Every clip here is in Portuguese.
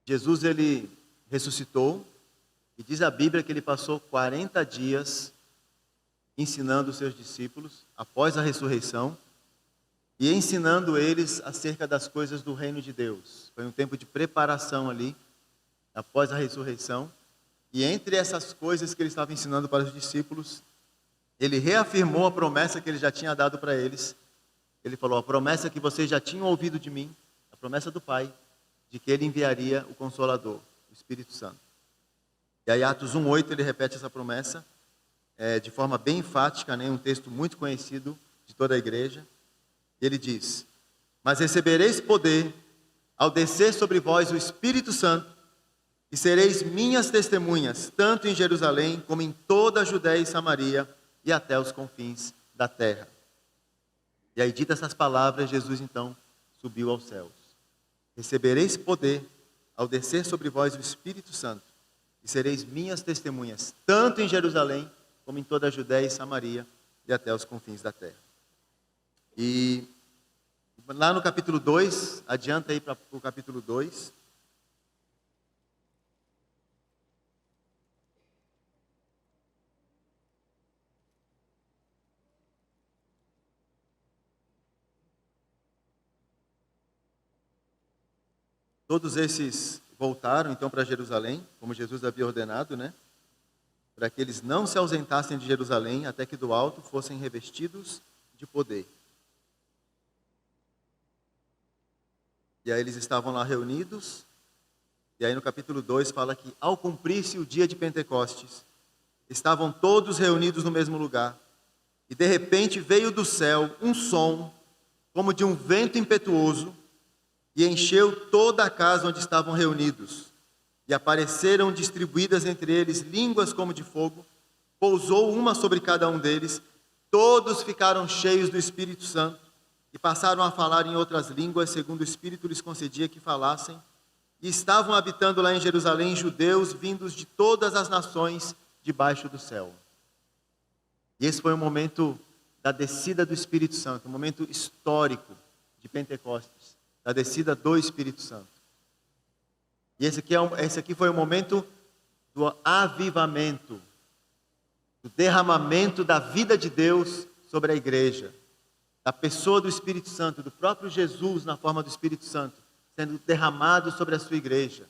Jesus, ele ressuscitou, e diz a Bíblia que ele passou 40 dias ensinando os seus discípulos, após a ressurreição, e ensinando eles acerca das coisas do reino de Deus. Foi um tempo de preparação ali, após a ressurreição, e entre essas coisas que ele estava ensinando para os discípulos, ele reafirmou a promessa que ele já tinha dado para eles. Ele falou: a promessa que vocês já tinham ouvido de mim, a promessa do Pai, de que ele enviaria o Consolador, o Espírito Santo. E aí Atos 1:8 ele repete essa promessa, de forma bem enfática, né? Um texto muito conhecido de toda a igreja. Ele diz: mas recebereis poder ao descer sobre vós o Espírito Santo, e sereis minhas testemunhas, tanto em Jerusalém como em toda a Judéia e Samaria e até os confins da terra. E aí, ditas essas palavras, Jesus então subiu aos céus. Recebereis poder ao descer sobre vós o Espírito Santo, e sereis minhas testemunhas, tanto em Jerusalém como em toda a Judéia e Samaria e até os confins da terra. E lá no capítulo 2, adianta aí para o capítulo 2. Todos esses voltaram então para Jerusalém, como Jesus havia ordenado, né? Para que eles não se ausentassem de Jerusalém até que do alto fossem revestidos de poder. E aí eles estavam lá reunidos, e aí no capítulo 2 fala que ao cumprir-se o dia de Pentecostes, estavam todos reunidos no mesmo lugar, e de repente veio do céu um som, como de um vento impetuoso, e encheu toda a casa onde estavam reunidos. E apareceram distribuídas entre eles línguas como de fogo, pousou uma sobre cada um deles, todos ficaram cheios do Espírito Santo, e passaram a falar em outras línguas, segundo o Espírito lhes concedia que falassem, e estavam habitando lá em Jerusalém judeus vindos de todas as nações debaixo do céu. E esse foi o momento da descida do Espírito Santo, um momento histórico de Pentecostes, da descida do Espírito Santo. E esse aqui foi o momento do avivamento, do derramamento da vida de Deus sobre a igreja, da pessoa do Espírito Santo, do próprio Jesus na forma do Espírito Santo, sendo derramado sobre a sua igreja.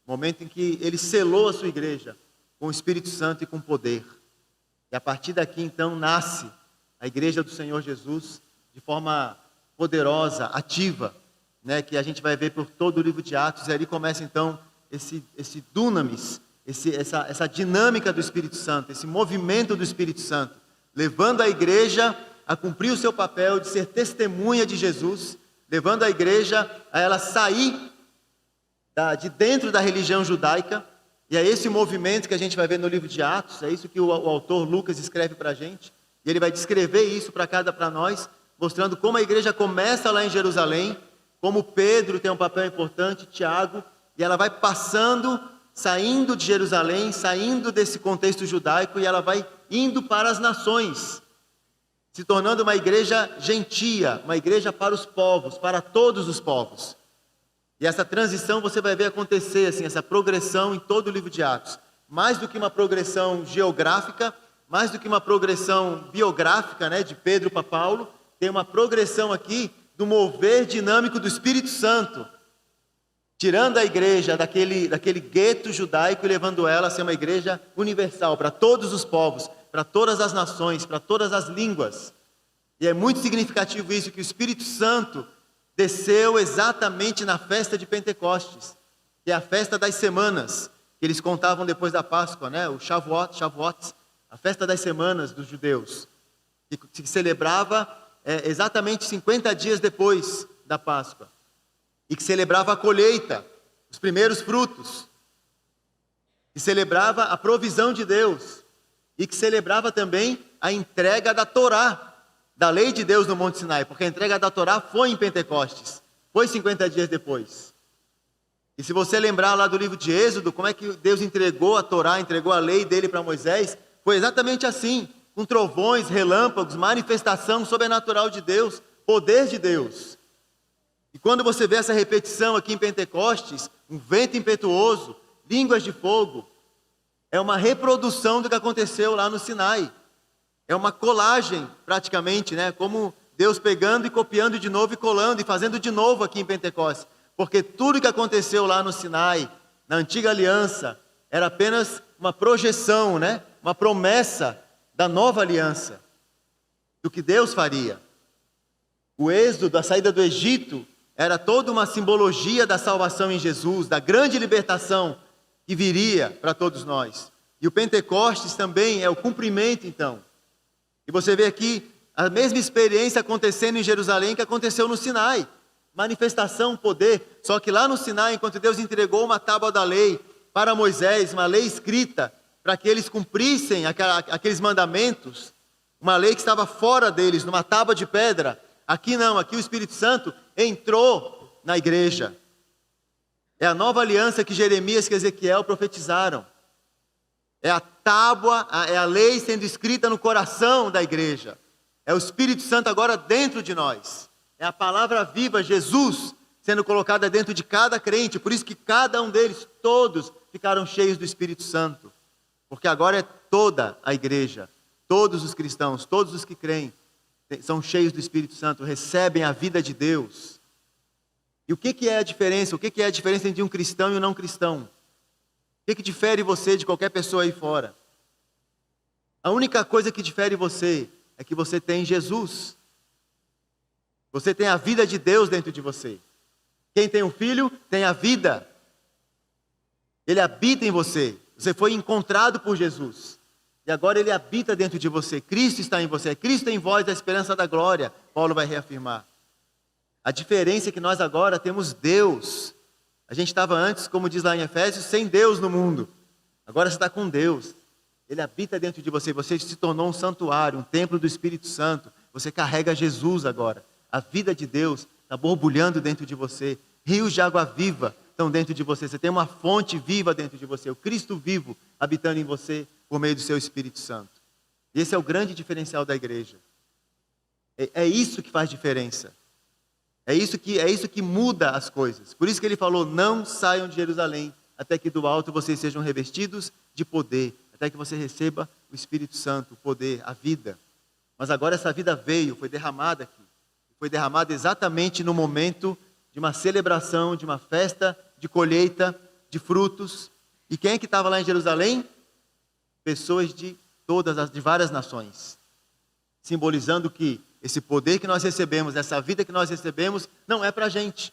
Momento em que ele selou a sua igreja com o Espírito Santo e com poder. E a partir daqui então nasce a igreja do Senhor Jesus de forma poderosa, ativa, né, que a gente vai ver por todo o livro de Atos, e ali começa então esse dunamis, essa dinâmica do Espírito Santo, esse movimento do Espírito Santo, levando a igreja a cumprir o seu papel de ser testemunha de Jesus, levando a igreja a ela sair de dentro da religião judaica, e é esse movimento que a gente vai ver no livro de Atos, é isso que o autor Lucas escreve para a gente, e ele vai descrever isso para nós, mostrando como a igreja começa lá em Jerusalém, como Pedro tem um papel importante, Tiago, e ela vai passando, saindo de Jerusalém, saindo desse contexto judaico, e ela vai indo para as nações, se tornando uma igreja gentia, uma igreja para os povos, para todos os povos. E essa transição você vai ver acontecer, assim, essa progressão em todo o livro de Atos. Mais do que uma progressão geográfica, mais do que uma progressão biográfica, né, de Pedro para Paulo, tem uma progressão aqui do mover dinâmico do Espírito Santo, tirando a igreja daquele gueto judaico e levando ela a ser uma igreja universal, para todos os povos, para todas as nações, para todas as línguas. E é muito significativo isso, que o Espírito Santo desceu exatamente na festa de Pentecostes, que é a festa das semanas, que eles contavam depois da Páscoa, né? O Shavuot, a festa das semanas dos judeus, que celebrava exatamente 50 dias depois da Páscoa, e que celebrava a colheita, os primeiros frutos, que celebrava a provisão de Deus, e que celebrava também a entrega da Torá, da lei de Deus no Monte Sinai, porque a entrega da Torá foi em Pentecostes, foi 50 dias depois. E se você lembrar lá do livro de Êxodo, como é que Deus entregou a Torá, entregou a lei dele para Moisés, foi exatamente assim, com trovões, relâmpagos, manifestação sobrenatural de Deus, poder de Deus. E quando você vê essa repetição aqui em Pentecostes, um vento impetuoso, línguas de fogo. É uma reprodução do que aconteceu lá no Sinai. É uma colagem, praticamente, né? Como Deus pegando e copiando de novo e colando e fazendo de novo aqui em Pentecostes. Porque tudo que aconteceu lá no Sinai, na antiga aliança, era apenas uma projeção, né? Uma promessa da nova aliança, do que Deus faria. O êxodo, a saída do Egito, era toda uma simbologia da salvação em Jesus, da grande libertação que viria para todos nós. E o Pentecostes também é o cumprimento, então. E você vê aqui a mesma experiência acontecendo em Jerusalém que aconteceu no Sinai. Manifestação, poder. Só que lá no Sinai, enquanto Deus entregou uma tábua da lei para Moisés, uma lei escrita, para que eles cumprissem aqueles mandamentos, uma lei que estava fora deles, numa tábua de pedra. Aqui não, aqui o Espírito Santo entrou na igreja. É a nova aliança que Jeremias e Ezequiel profetizaram. É a tábua, é a lei sendo escrita no coração da igreja. É o Espírito Santo agora dentro de nós. É a palavra viva, Jesus, sendo colocada dentro de cada crente. Por isso que cada um deles, todos, ficaram cheios do Espírito Santo. Porque agora é toda a igreja, todos os cristãos, todos os que creem, são cheios do Espírito Santo, recebem a vida de Deus. E o que é a diferença? O que é a diferença entre um cristão e um não cristão? O que difere você de qualquer pessoa aí fora? A única coisa que difere você é que você tem Jesus. Você tem a vida de Deus dentro de você. Quem tem um filho tem a vida. Ele habita em você. Você foi encontrado por Jesus. E agora ele habita dentro de você. Cristo está em você. Cristo em vós, a esperança da glória. Paulo vai reafirmar. A diferença é que nós agora temos Deus. A gente estava antes, como diz lá em Efésios, sem Deus no mundo. Agora você está com Deus. Ele habita dentro de você. Você se tornou um santuário, um templo do Espírito Santo. Você carrega Jesus agora. A vida de Deus está borbulhando dentro de você. Rios de água viva estão dentro de você. Você tem uma fonte viva dentro de você. O Cristo vivo habitando em você por meio do seu Espírito Santo. E esse é o grande diferencial da igreja. É isso que faz diferença. É isso que muda as coisas. Por isso que ele falou, não saiam de Jerusalém, até que do alto vocês sejam revestidos de poder, até que você receba o Espírito Santo, o poder, a vida. Mas agora essa vida veio, foi derramada aqui. Foi derramada exatamente no momento de uma celebração, de uma festa de colheita, de frutos. E quem é que estava lá em Jerusalém? Pessoas de várias nações. Simbolizando que esse poder que nós recebemos, essa vida que nós recebemos, não é para a gente.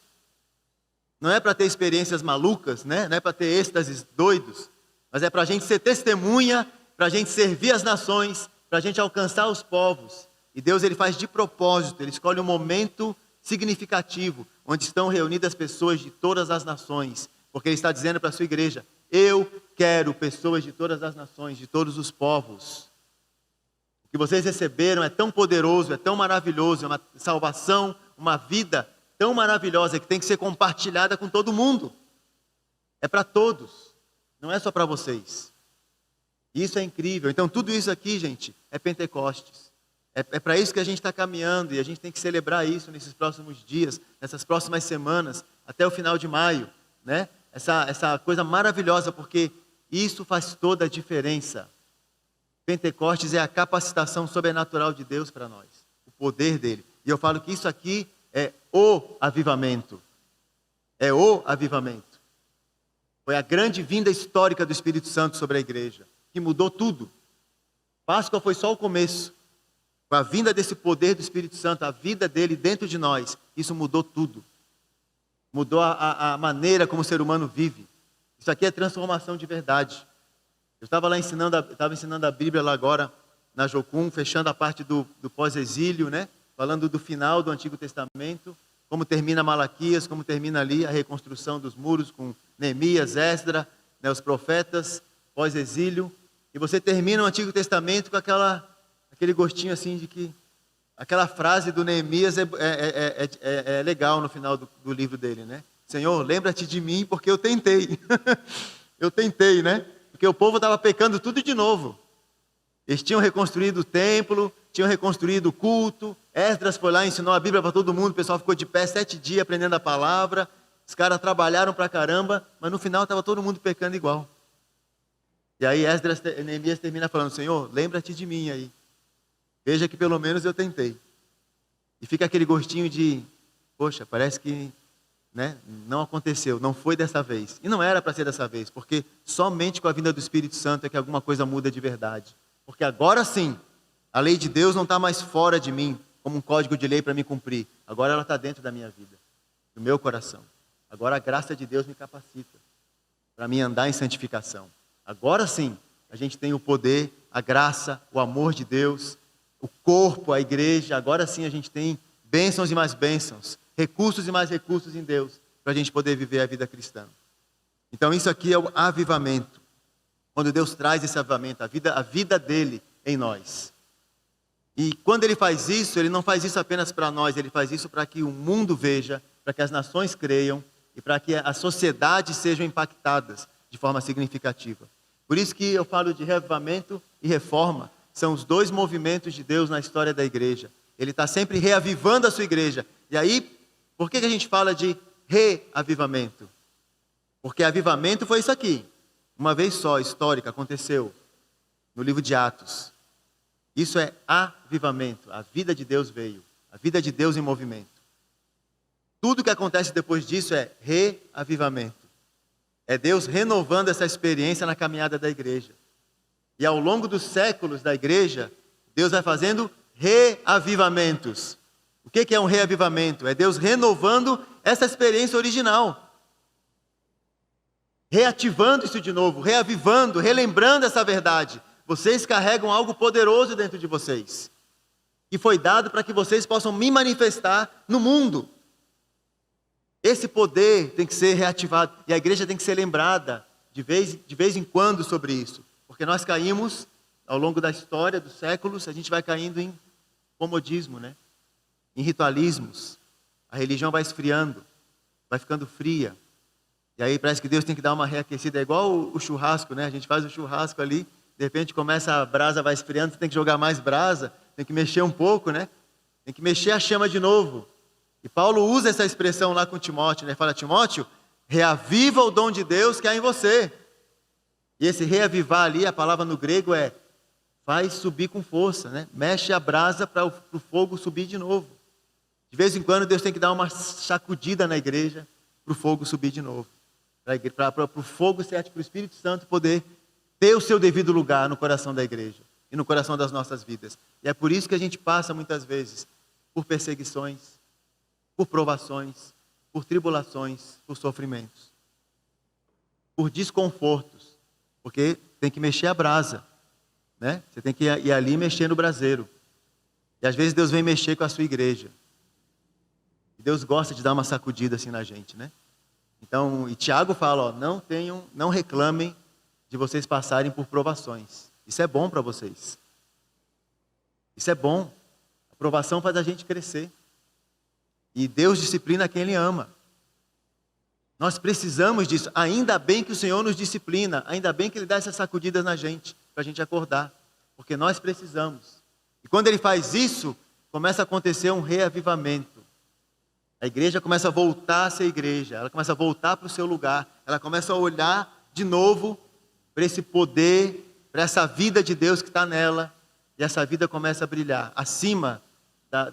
Não é para ter experiências malucas, né? Não é para ter êxtases doidos. Mas é para a gente ser testemunha, para a gente servir as nações, para a gente alcançar os povos. E Deus ele faz de propósito, ele escolhe um momento significativo, onde estão reunidas pessoas de todas as nações. Porque ele está dizendo para a sua igreja, eu quero pessoas de todas as nações, de todos os povos. O que vocês receberam é tão poderoso, é tão maravilhoso, é uma salvação, uma vida tão maravilhosa que tem que ser compartilhada com todo mundo. É para todos, não é só para vocês. E isso é incrível. Então tudo isso aqui, gente, é Pentecostes. É para isso que a gente está caminhando e a gente tem que celebrar isso nesses próximos dias, nessas próximas semanas, até o final de maio, né? Essa coisa maravilhosa, porque isso faz toda a diferença. Pentecostes é a capacitação sobrenatural de Deus para nós, o poder dele. E eu falo que isso aqui é o avivamento. É o avivamento. Foi a grande vinda histórica do Espírito Santo sobre a igreja, que mudou tudo. Páscoa foi só o começo. Com a vinda desse poder do Espírito Santo, a vida dele dentro de nós, isso mudou tudo. Mudou a maneira como o ser humano vive. Isso aqui é transformação de verdade. Eu estava lá ensinando a Bíblia lá agora, na Jocum, fechando a parte do pós-exílio, né? Falando do final do Antigo Testamento, como termina Malaquias, como termina ali a reconstrução dos muros com Neemias, Esdra, né, os profetas, pós-exílio. E você termina o Antigo Testamento com aquele gostinho assim de que aquela frase do Neemias é legal no final do livro dele, né? Senhor, lembra-te de mim porque eu tentei. Eu tentei, né? Porque o povo estava pecando tudo de novo. Eles tinham reconstruído o templo, tinham reconstruído o culto. Esdras foi lá e ensinou a Bíblia para todo mundo. O pessoal ficou de pé 7 dias aprendendo a palavra. os caras trabalharam pra caramba, mas no final estava todo mundo pecando igual. E aí Neemias termina falando, Senhor, lembra-te de mim aí. Veja que pelo menos eu tentei. E fica aquele gostinho de, poxa, parece que não aconteceu, não foi dessa vez. E não era para ser dessa vez, porque somente com a vinda do Espírito Santo é que alguma coisa muda de verdade. Porque agora sim, a lei de Deus não está mais fora de mim, como um código de lei para me cumprir. Agora ela está dentro da minha vida, do meu coração. Agora a graça de Deus me capacita para mim andar em santificação. Agora sim, a gente tem o poder, a graça, o amor de Deus, o corpo, a igreja. Agora sim a gente tem bênçãos e mais bênçãos, recursos e mais recursos em Deus, para a gente poder viver a vida cristã. Então isso aqui é o avivamento. Quando Deus traz esse avivamento, a vida dele em nós. E quando ele faz isso, ele não faz isso apenas para nós, ele faz isso para que o mundo veja, para que as nações creiam e para que as sociedades sejam impactadas de forma significativa. Por isso que eu falo de reavivamento e reforma. São os dois movimentos de Deus na história da igreja. Ele está sempre reavivando a sua igreja. E aí, por que a gente fala de reavivamento? Porque avivamento foi isso aqui. Uma vez só, histórica, aconteceu no livro de Atos. Isso é avivamento. A vida de Deus veio. A vida de Deus em movimento. Tudo que acontece depois disso é reavivamento. É Deus renovando essa experiência na caminhada da igreja. E ao longo dos séculos da igreja, Deus vai fazendo reavivamentos. O que é um reavivamento? É Deus renovando essa experiência original. Reativando isso de novo, reavivando, relembrando essa verdade. Vocês carregam algo poderoso dentro de vocês. Que foi dado para que vocês possam me manifestar no mundo. Esse poder tem que ser reativado. E a igreja tem que ser lembrada de vez em quando sobre isso. Porque nós caímos, ao longo da história, dos séculos, a gente vai caindo em comodismo, em ritualismos. A religião vai esfriando, vai ficando fria. E aí parece que Deus tem que dar uma reaquecida. É igual o churrasco, A gente faz o churrasco ali, de repente começa a brasa, vai esfriando, você tem que jogar mais brasa, tem que mexer um pouco, Tem que mexer a chama de novo. E Paulo usa essa expressão lá com Timóteo, Fala, Timóteo, reaviva o dom de Deus que há em você. E esse reavivar ali, a palavra no grego é, faz subir com força, Mexe a brasa para o fogo subir de novo. De vez em quando Deus tem que dar uma sacudida na igreja, para o fogo subir de novo. Para o fogo certo, para o Espírito Santo poder ter o seu devido lugar no coração da igreja e no coração das nossas vidas. E é por isso que a gente passa muitas vezes por perseguições, por provações, por tribulações, por sofrimentos, por desconfortos, porque tem que mexer a brasa, Você tem que ir ali mexer no braseiro. E às vezes Deus vem mexer com a sua igreja. E Deus gosta de dar uma sacudida assim na gente, Então, e Tiago fala, não reclamem de vocês passarem por provações. Isso é bom para vocês. Isso é bom. A provação faz a gente crescer. E Deus disciplina quem Ele ama. Nós precisamos disso. Ainda bem que o Senhor nos disciplina. Ainda bem que Ele dá essas sacudidas na gente, para a gente acordar. Porque nós precisamos. E quando Ele faz isso, começa a acontecer um reavivamento. A igreja começa a voltar a ser igreja. Ela começa a voltar para o seu lugar. Ela começa a olhar de novo para esse poder, para essa vida de Deus que está nela. E essa vida começa a brilhar. Acima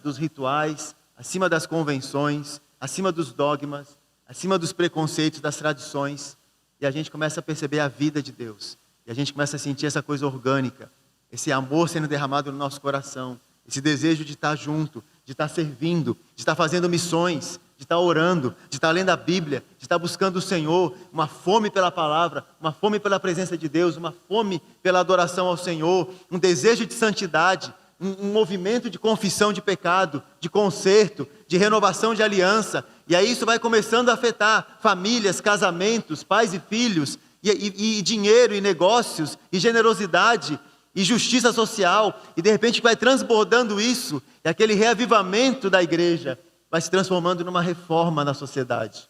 dos rituais, acima das convenções, acima dos dogmas, acima dos preconceitos, das tradições. E a gente começa a perceber a vida de Deus. E a gente começa a sentir essa coisa orgânica, esse amor sendo derramado no nosso coração, esse desejo de estar junto, de estar servindo, de estar fazendo missões, de estar orando, de estar lendo a Bíblia, de estar buscando o Senhor, uma fome pela palavra, uma fome pela presença de Deus, uma fome pela adoração ao Senhor, um desejo de santidade, um movimento de confissão de pecado, de conserto, de renovação de aliança. E aí isso vai começando a afetar famílias, casamentos, pais e filhos, e dinheiro, e negócios, e generosidade, e justiça social. E de repente vai transbordando isso, e aquele reavivamento da igreja vai se transformando numa reforma na sociedade.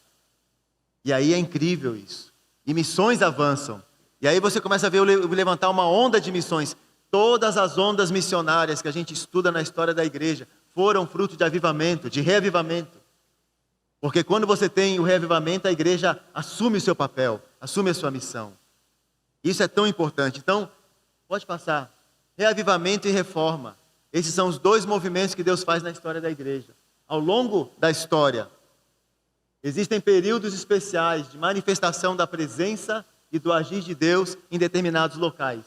E aí é incrível isso. E missões avançam. E aí você começa a ver levantar uma onda de missões. Todas as ondas missionárias que a gente estuda na história da igreja foram fruto de avivamento, de reavivamento. Porque quando você tem o reavivamento, a igreja assume o seu papel, assume a sua missão. Isso é tão importante. Então, pode passar. Reavivamento e reforma. Esses são os dois movimentos que Deus faz na história da igreja. Ao longo da história, existem períodos especiais de manifestação da presença e do agir de Deus em determinados locais.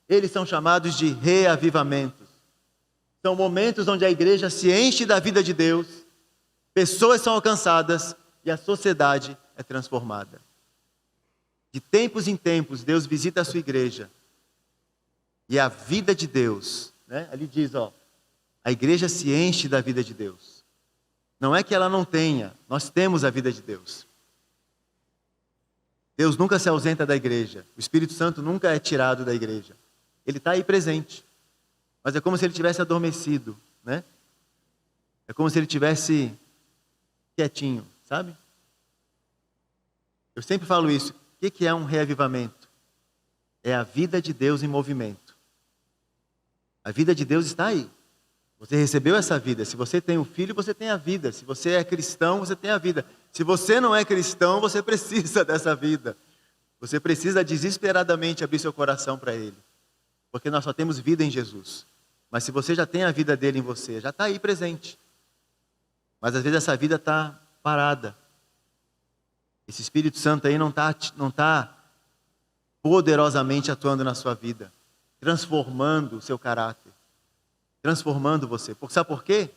Eles são chamados de reavivamentos. São momentos onde a igreja se enche da vida de Deus, pessoas são alcançadas e a sociedade é transformada. De tempos em tempos, Deus visita a sua igreja. E a vida de Deus, né? Ali diz, a igreja se enche da vida de Deus. Não é que ela não tenha, nós temos a vida de Deus. Deus nunca se ausenta da igreja. O Espírito Santo nunca é tirado da igreja. Ele está aí presente. Mas é como se ele tivesse adormecido, né? É como se ele tivesse quietinho, sabe? Eu sempre falo isso. O que é um reavivamento? É a vida de Deus em movimento. A vida de Deus está aí. Você recebeu essa vida. Se você tem um filho, você tem a vida. Se você é cristão, você tem a vida. Se você não é cristão, você precisa dessa vida. Você precisa desesperadamente abrir seu coração para Ele. Porque nós só temos vida em Jesus. Mas se você já tem a vida dele em você, já está aí presente. Mas às vezes essa vida está parada. Esse Espírito Santo aí não tá poderosamente atuando na sua vida, transformando o seu caráter, transformando você. Sabe por quê?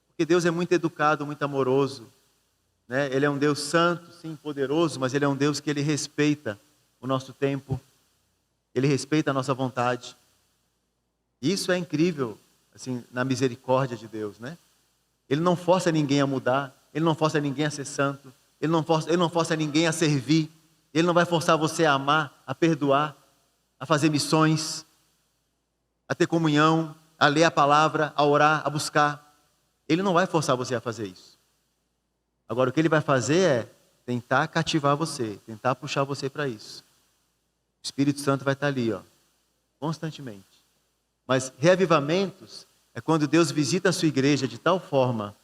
Porque Deus é muito educado, muito amoroso, né? Ele é um Deus santo, sim, poderoso, mas Ele é um Deus que Ele respeita o nosso tempo, Ele respeita a nossa vontade. E isso é incrível, assim, na misericórdia de Deus, né? Ele não força ninguém a mudar, Ele não força ninguém a ser santo, Ele não força ninguém a servir, Ele não vai forçar você a amar, a perdoar, a fazer missões, a ter comunhão, a ler a palavra, a orar, a buscar. Ele não vai forçar você a fazer isso. Agora o que Ele vai fazer é tentar cativar você, tentar puxar você para isso. O Espírito Santo vai estar ali, constantemente. Mas reavivamentos é quando Deus visita a sua igreja de tal forma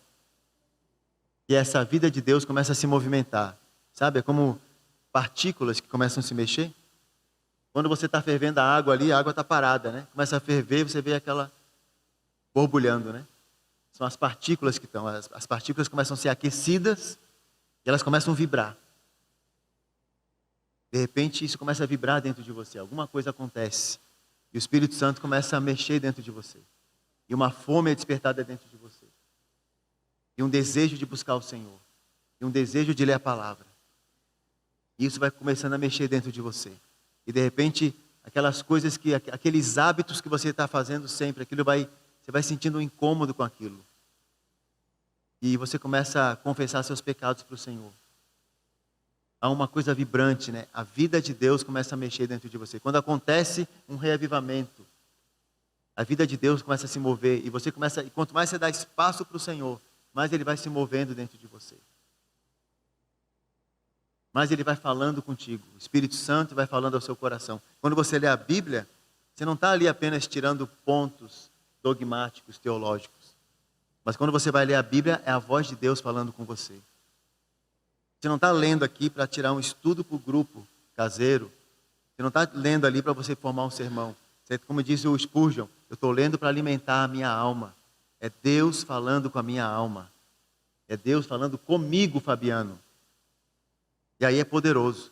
que essa vida de Deus começa a se movimentar. Sabe? É como partículas que começam a se mexer. Quando você está fervendo a água ali, a água está parada, né? Começa a ferver, você vê aquela borbulhando, né? São as partículas que estão. As partículas começam a ser aquecidas e elas começam a vibrar. De repente, isso começa a vibrar dentro de você. Alguma coisa acontece. E o Espírito Santo começa a mexer dentro de você. E uma fome é despertada dentro de você. E um desejo de buscar o Senhor. E um desejo de ler a palavra. E isso vai começando a mexer dentro de você. E de repente, aquelas coisas aqueles hábitos que você está fazendo sempre, você vai sentindo um incômodo com aquilo. E você começa a confessar seus pecados para o Senhor. Há uma coisa vibrante, né? A vida de Deus começa a mexer dentro de você. Quando acontece um reavivamento, a vida de Deus começa a se mover. E quanto mais você dá espaço para o Senhor, mais Ele vai se movendo dentro de você. Mais Ele vai falando contigo. O Espírito Santo vai falando ao seu coração. Quando você lê a Bíblia, você não está ali apenas tirando pontos dogmáticos, teológicos. Mas quando você vai ler a Bíblia, é a voz de Deus falando com você. Você não está lendo aqui para tirar um estudo para o grupo caseiro. Você não está lendo ali para você formar um sermão. Como disse o Spurgeon, eu estou lendo para alimentar a minha alma. É Deus falando com a minha alma. É Deus falando comigo, Fabiano. E aí é poderoso.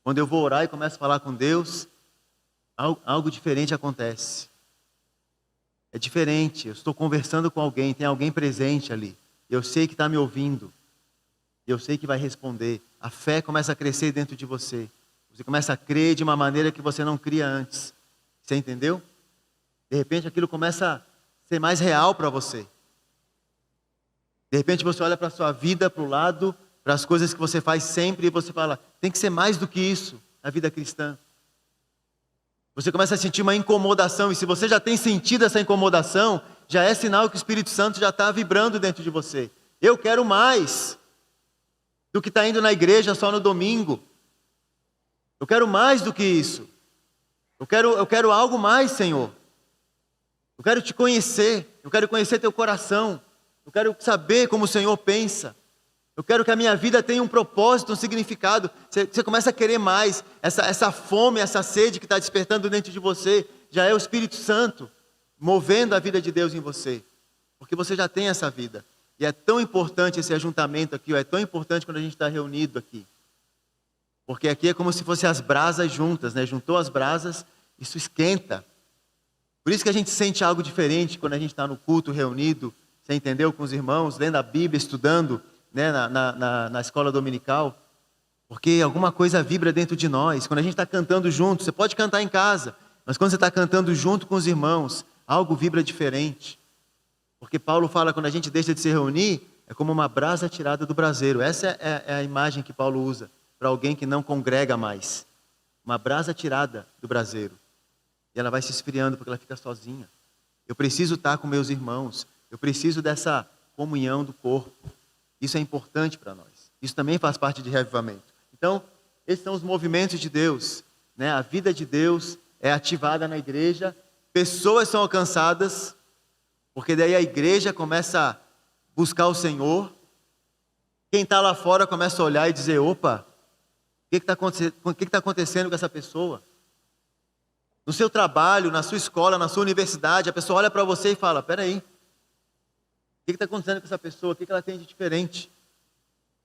Quando eu vou orar e começo a falar com Deus, algo diferente acontece. É diferente. Eu estou conversando com alguém, tem alguém presente ali. Eu sei que está me ouvindo. Eu sei que vai responder. A fé começa a crescer dentro de você. Você começa a crer de uma maneira que você não cria antes. Você entendeu? De repente aquilo começa a ser mais real para você. De repente você olha para a sua vida, para o lado, para as coisas que você faz sempre e você fala, tem que ser mais do que isso na vida cristã. Você começa a sentir uma incomodação e se você já tem sentido essa incomodação, já é sinal que o Espírito Santo já está vibrando dentro de você. Eu quero mais do que está indo na igreja só no domingo. Eu quero mais do que isso. Eu quero algo mais, Senhor. Eu quero te conhecer. Eu quero conhecer teu coração. Eu quero saber como o Senhor pensa. Eu quero que a minha vida tenha um propósito, um significado. Você começa a querer mais. Essa fome, essa sede que está despertando dentro de você, já é o Espírito Santo movendo a vida de Deus em você. Porque você já tem essa vida. E é tão importante esse ajuntamento aqui, é tão importante quando a gente está reunido aqui. Porque aqui é como se fossem as brasas juntas, né? Juntou as brasas, isso esquenta. Por isso que a gente sente algo diferente quando a gente está no culto reunido, você entendeu? Com os irmãos, lendo a Bíblia, estudando, né? na escola dominical. Porque alguma coisa vibra dentro de nós. Quando a gente está cantando junto, você pode cantar em casa, mas quando você está cantando junto com os irmãos, algo vibra diferente. Porque Paulo fala, quando a gente deixa de se reunir, é como uma brasa tirada do braseiro. Essa é a imagem que Paulo usa para alguém que não congrega mais. Uma brasa tirada do braseiro. E ela vai se esfriando porque ela fica sozinha. Eu preciso estar com meus irmãos. Eu preciso dessa comunhão do corpo. Isso é importante para nós. Isso também faz parte de reavivamento. Então, esses são os movimentos de Deus, né? A vida de Deus é ativada na igreja. Pessoas são alcançadas, porque daí a igreja começa a buscar o Senhor. Quem está lá fora começa a olhar e dizer, opa, o que está acontecendo com essa pessoa? No seu trabalho, na sua escola, na sua universidade, a pessoa olha para você e fala, peraí, o que está acontecendo com essa pessoa? O que ela tem de diferente?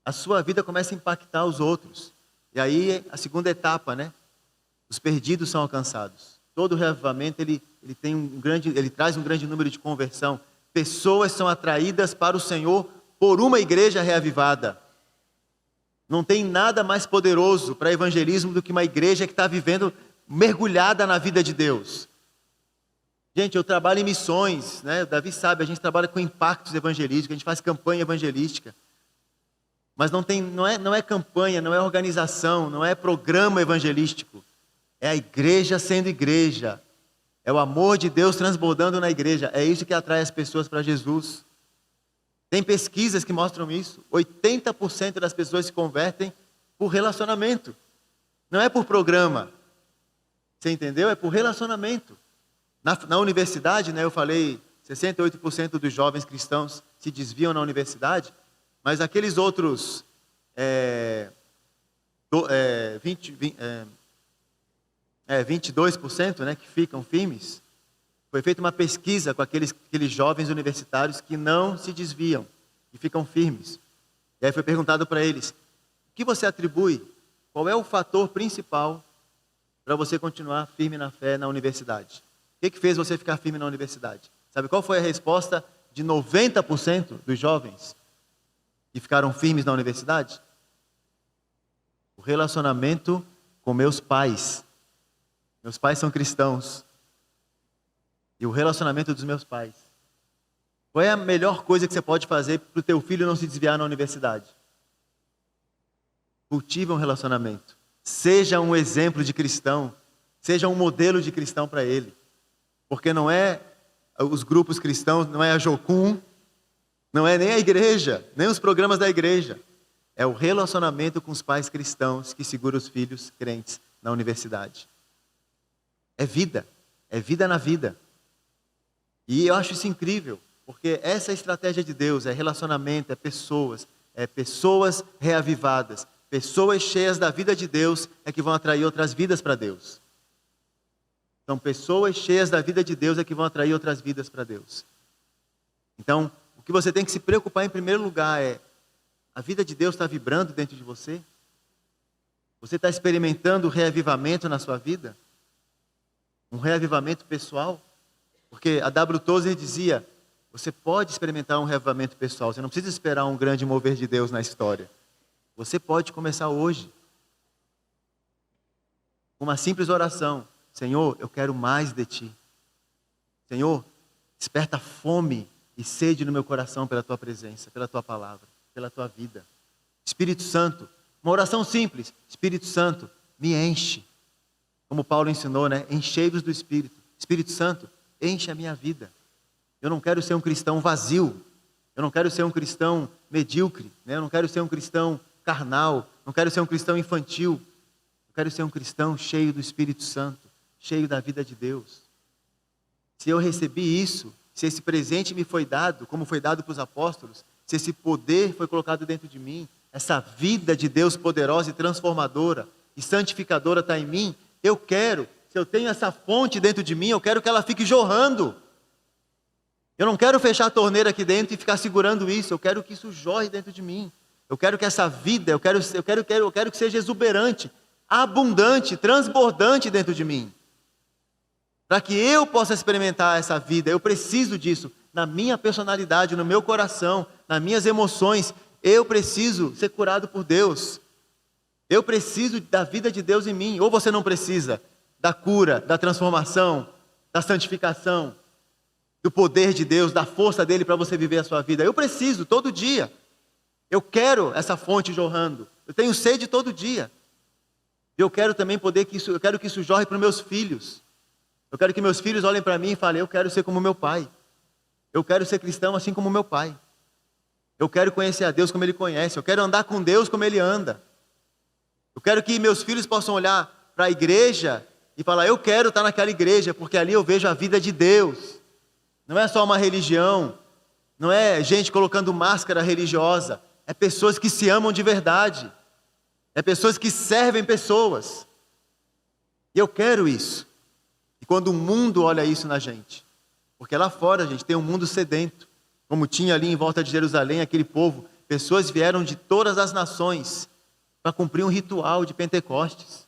A sua vida começa a impactar os outros. E aí a segunda etapa, né? Os perdidos são alcançados. Todo reavivamento ele traz um grande número de conversão. Pessoas são atraídas para o Senhor por uma igreja reavivada. Não tem nada mais poderoso para evangelismo do que uma igreja que está vivendo mergulhada na vida de Deus. Gente, eu trabalho em missões, né? O Davi sabe, a gente trabalha com impactos evangelísticos, a gente faz campanha evangelística. Mas não é campanha, não é organização, não é programa evangelístico. É a igreja sendo igreja. É o amor de Deus transbordando na igreja. É isso que atrai as pessoas para Jesus. Tem pesquisas que mostram isso. 80% das pessoas se convertem por relacionamento. Não é por programa. Você entendeu? É por relacionamento. Na universidade, né, eu falei, 68% dos jovens cristãos se desviam na universidade, mas aqueles outros 22%, né, que ficam firmes, foi feita uma pesquisa com aqueles jovens universitários que não se desviam e ficam firmes. E aí foi perguntado para eles, o que você atribui? Qual é o fator principal para você continuar firme na fé na universidade? O que fez você ficar firme na universidade? Sabe qual foi a resposta de 90% dos jovens que ficaram firmes na universidade? O relacionamento com meus pais. Meus pais são cristãos. E o relacionamento dos meus pais. Qual é a melhor coisa que você pode fazer para o teu filho não se desviar na universidade? Cultive um relacionamento. Seja um exemplo de cristão. Seja um modelo de cristão para ele. Porque não é os grupos cristãos, não é a Jocum, não é nem a igreja, nem os programas da igreja. É o relacionamento com os pais cristãos que segura os filhos crentes na universidade. É vida na vida. E eu acho isso incrível, porque essa é a estratégia de Deus, é relacionamento, é pessoas reavivadas, pessoas cheias da vida de Deus é que vão atrair outras vidas para Deus. São pessoas cheias da vida de Deus é que vão atrair outras vidas para Deus. Então, o que você tem que se preocupar em primeiro lugar é, a vida de Deus está vibrando dentro de você? Você está experimentando o reavivamento na sua vida? Um reavivamento pessoal? Porque a W. Tozer dizia, você pode experimentar um reavivamento pessoal, você não precisa esperar um grande mover de Deus na história. Você pode começar hoje. Uma simples oração. Senhor, eu quero mais de Ti. Senhor, desperta fome e sede no meu coração pela Tua presença, pela Tua palavra, pela Tua vida. Espírito Santo, uma oração simples. Espírito Santo, me enche. Como Paulo ensinou, né? Enchei-vos do Espírito. Espírito Santo, enche a minha vida. Eu não quero ser um cristão vazio. Eu não quero ser um cristão medíocre. Né? Eu não quero ser um cristão carnal. Não quero ser um cristão infantil. Eu quero ser um cristão cheio do Espírito Santo. Cheio da vida de Deus. Se eu recebi isso, se esse presente me foi dado, como foi dado para os apóstolos, se esse poder foi colocado dentro de mim, essa vida de Deus poderosa e transformadora e santificadora está em mim, eu quero, se eu tenho essa fonte dentro de mim, eu quero que ela fique jorrando. Eu não quero fechar a torneira aqui dentro e ficar segurando isso, eu quero que isso jorre dentro de mim. Eu quero que essa vida, eu quero que seja exuberante, abundante, transbordante dentro de mim. Para que eu possa experimentar essa vida, eu preciso disso, na minha personalidade, no meu coração, nas minhas emoções. Eu preciso ser curado por Deus. Eu preciso da vida de Deus em mim. Ou você não precisa da cura, da transformação, da santificação, do poder de Deus, da força dele para você viver a sua vida. Eu preciso todo dia. Eu quero essa fonte jorrando. Eu tenho sede todo dia. Eu quero também eu quero que isso jorre para os meus filhos. Eu quero que meus filhos olhem para mim e falem: eu quero ser como meu pai. Eu quero ser cristão assim como meu pai. Eu quero conhecer a Deus como Ele conhece. Eu quero andar com Deus como Ele anda. Eu quero que meus filhos possam olhar para a igreja e falar: eu quero estar naquela igreja, porque ali eu vejo a vida de Deus. Não é só uma religião. Não é gente colocando máscara religiosa. É pessoas que se amam de verdade. É pessoas que servem pessoas. E eu quero isso. E quando o mundo olha isso na gente, porque lá fora, gente, tem um mundo sedento, como tinha ali em volta de Jerusalém, aquele povo, pessoas vieram de todas as nações para cumprir um ritual de Pentecostes,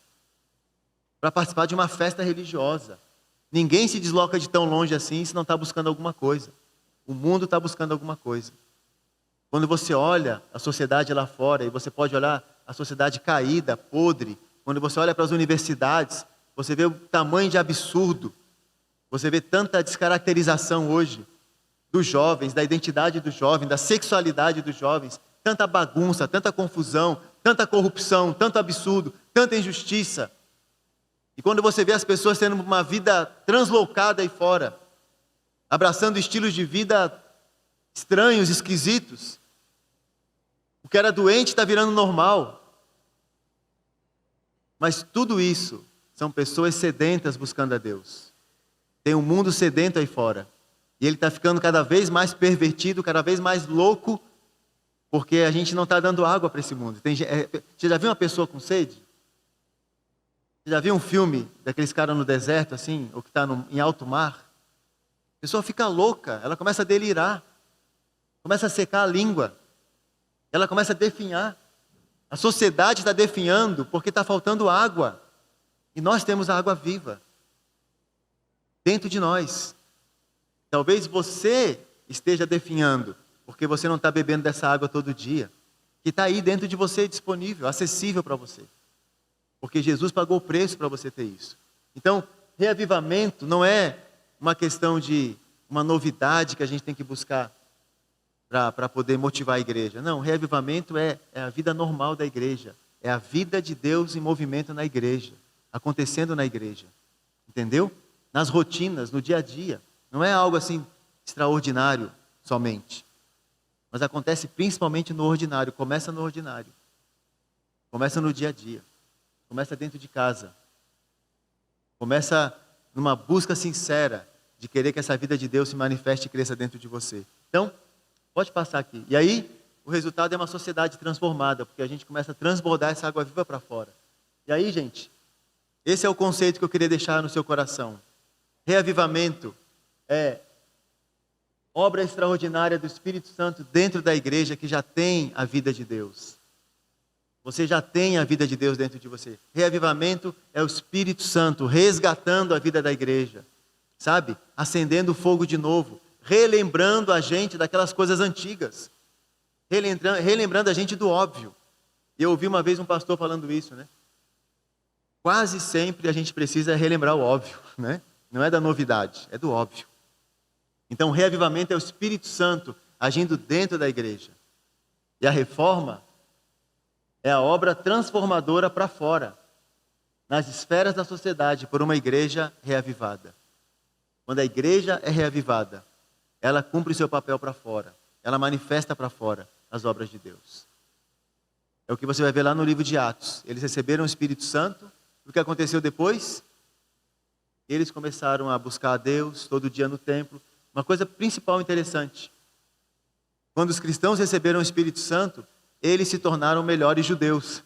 para participar de uma festa religiosa. Ninguém se desloca de tão longe assim se não está buscando alguma coisa. O mundo está buscando alguma coisa. Quando você olha a sociedade lá fora, e você pode olhar a sociedade caída, podre, quando você olha para as universidades, você vê o tamanho de absurdo, você vê tanta descaracterização hoje dos jovens, da identidade dos jovens, da sexualidade dos jovens, tanta bagunça, tanta confusão, tanta corrupção, tanto absurdo, tanta injustiça. E quando você vê as pessoas tendo uma vida translocada aí fora, abraçando estilos de vida estranhos, esquisitos, o que era doente está virando normal. Mas tudo isso são pessoas sedentas buscando a Deus. Tem um mundo sedento aí fora. E ele está ficando cada vez mais pervertido, cada vez mais louco, porque a gente não está dando água para esse mundo. Você já viu uma pessoa com sede? Você já viu um filme daqueles caras no deserto, assim, ou que está em alto mar? A pessoa fica louca, ela começa a delirar, começa a secar a língua, ela começa a definhar. A sociedade está definhando porque está faltando água. E nós temos a água viva dentro de nós. Talvez você esteja definhando porque você não está bebendo dessa água todo dia, que está aí dentro de você, disponível, acessível para você. Porque Jesus pagou o preço para você ter isso. Então, reavivamento não é uma questão de uma novidade que a gente tem que buscar para poder motivar a igreja. Não, reavivamento é a vida normal da igreja. É a vida de Deus em movimento na igreja, acontecendo na igreja. Entendeu? Nas rotinas, no dia a dia. Não é algo assim extraordinário somente. Mas acontece principalmente no ordinário. Começa no ordinário. Começa no dia a dia. Começa dentro de casa. Começa numa busca sincera de querer que essa vida de Deus se manifeste e cresça dentro de você. Então, pode passar aqui. E aí, o resultado é uma sociedade transformada, porque a gente começa a transbordar essa água viva para fora. E aí, gente, esse é o conceito que eu queria deixar no seu coração. Reavivamento é obra extraordinária do Espírito Santo dentro da igreja que já tem a vida de Deus. Você já tem a vida de Deus dentro de você. Reavivamento é o Espírito Santo resgatando a vida da igreja, sabe? Acendendo o fogo de novo, relembrando a gente daquelas coisas antigas, relembrando a gente do óbvio. Eu ouvi uma vez um pastor falando isso, né? Quase sempre a gente precisa relembrar o óbvio, né? Não é da novidade, é do óbvio. Então, o reavivamento é o Espírito Santo agindo dentro da igreja. E a reforma é a obra transformadora para fora, nas esferas da sociedade, por uma igreja reavivada. Quando a igreja é reavivada, ela cumpre o seu papel para fora. Ela manifesta para fora as obras de Deus. É o que você vai ver lá no livro de Atos. Eles receberam o Espírito Santo. O que aconteceu depois? Eles começaram a buscar a Deus todo dia no templo. Uma coisa principal interessante. Quando os cristãos receberam o Espírito Santo, eles se tornaram melhores judeus.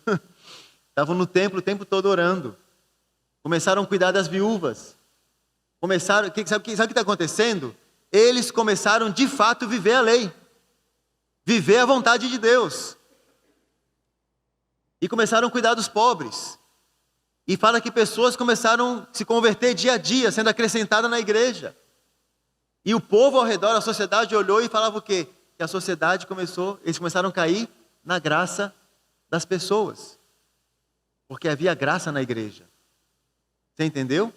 Estavam no templo o tempo todo orando. Começaram a cuidar das viúvas. Sabe o que está acontecendo? Eles começaram de fato a viver a lei. Viver a vontade de Deus. E começaram a cuidar dos pobres. E fala que pessoas começaram a se converter dia a dia, sendo acrescentadas na igreja. E o povo ao redor, a sociedade olhou e falava o quê? Que a sociedade eles começaram a cair na graça das pessoas. Porque havia graça na igreja. Você entendeu?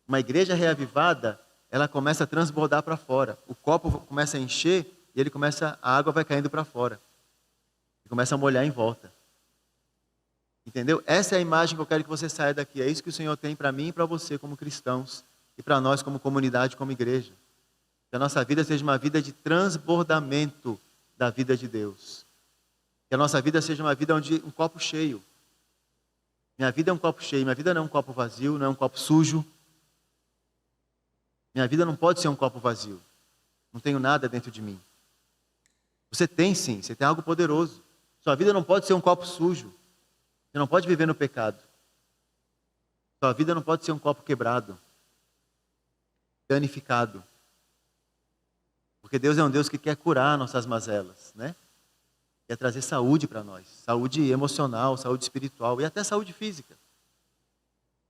Uma igreja reavivada, ela começa a transbordar para fora. O copo começa a encher e a água vai caindo para fora. E começa a molhar em volta. Entendeu? Essa é a imagem que eu quero que você saia daqui. É isso que o Senhor tem para mim e para você como cristãos. E para nós como comunidade, como igreja. Que a nossa vida seja uma vida de transbordamento da vida de Deus. Que a nossa vida seja uma vida onde um copo cheio. Minha vida é um copo cheio. Minha vida não é um copo vazio, não é um copo sujo. Minha vida não pode ser um copo vazio. Não tenho nada dentro de mim. Você tem sim, você tem algo poderoso. Sua vida não pode ser um copo sujo. Você não pode viver no pecado. Sua vida não pode ser um copo quebrado, danificado. Porque Deus é um Deus que quer curar nossas mazelas, né? Quer trazer saúde para nós. Saúde emocional, saúde espiritual e até saúde física.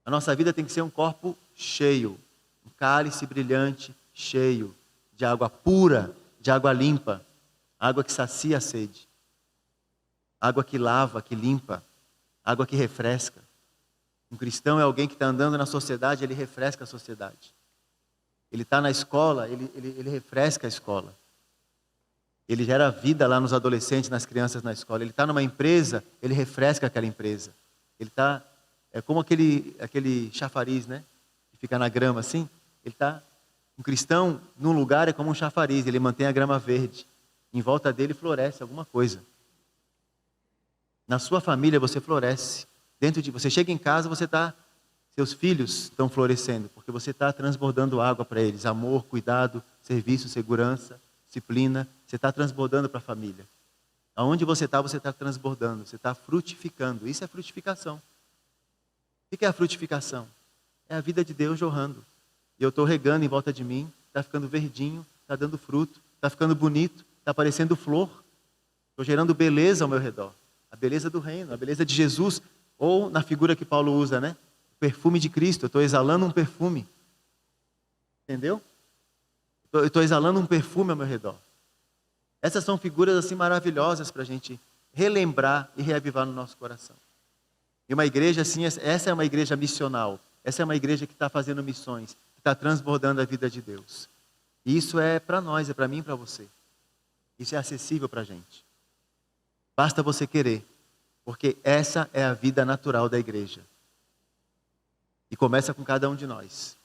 A nossa vida tem que ser um corpo cheio, um cálice brilhante, cheio de água pura, de água limpa, água que sacia a sede, água que lava, que limpa, água que refresca. Um cristão é alguém que está andando na sociedade, ele refresca a sociedade. Ele está na escola, ele refresca a escola. Ele gera vida lá nos adolescentes, nas crianças na escola. Ele está numa empresa, ele refresca aquela empresa. Ele está, é como aquele chafariz, né? Que fica na grama assim. Um cristão num lugar é como um chafariz, ele mantém a grama verde. Em volta dele floresce alguma coisa. Na sua família você floresce. Você chega em casa, seus filhos estão florescendo, porque você está transbordando água para eles. Amor, cuidado, serviço, segurança, disciplina. Você está transbordando para a família. Aonde você está transbordando, você está frutificando. Isso é frutificação. O que é a frutificação? É a vida de Deus jorrando. E eu estou regando em volta de mim, está ficando verdinho, está dando fruto, está ficando bonito, está parecendo flor. Estou gerando beleza ao meu redor. A beleza do reino, a beleza de Jesus, ou na figura que Paulo usa, né? O perfume de Cristo, eu estou exalando um perfume. Entendeu? Eu estou exalando um perfume ao meu redor. Essas são figuras assim maravilhosas para a gente relembrar e reavivar no nosso coração. E uma igreja assim, essa é uma igreja missional. Essa é uma igreja que está fazendo missões, que está transbordando a vida de Deus. E isso é para nós, é para mim e para você. Isso é acessível para a gente. Basta você querer, porque essa é a vida natural da igreja. E começa com cada um de nós.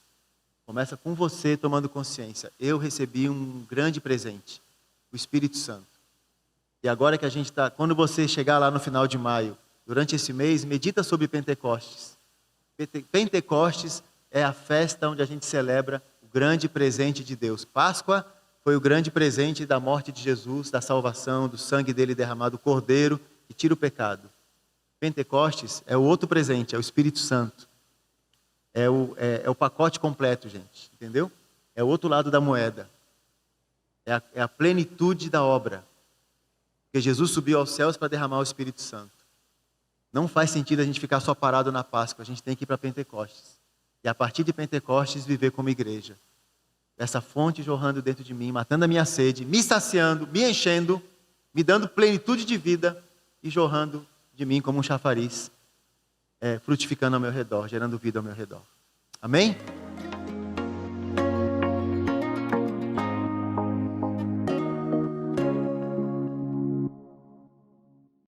Começa com você tomando consciência. Eu recebi um grande presente, o Espírito Santo. E agora que a gente está, quando você chegar lá no final de maio, durante esse mês, medita sobre Pentecostes. Pentecostes é a festa onde a gente celebra o grande presente de Deus. Páscoa foi o grande presente da morte de Jesus, da salvação, do sangue dele derramado, o Cordeiro que tira o pecado. Pentecostes é o outro presente, é o Espírito Santo. É o pacote completo, gente, entendeu? É o outro lado da moeda. É a plenitude da obra. Porque Jesus subiu aos céus para derramar o Espírito Santo. Não faz sentido a gente ficar só parado na Páscoa, a gente tem que ir para Pentecostes. E a partir de Pentecostes viver como igreja. Essa fonte jorrando dentro de mim, matando a minha sede, me saciando, me enchendo, me dando plenitude de vida e jorrando de mim como um chafariz, frutificando ao meu redor, gerando vida ao meu redor. Amém?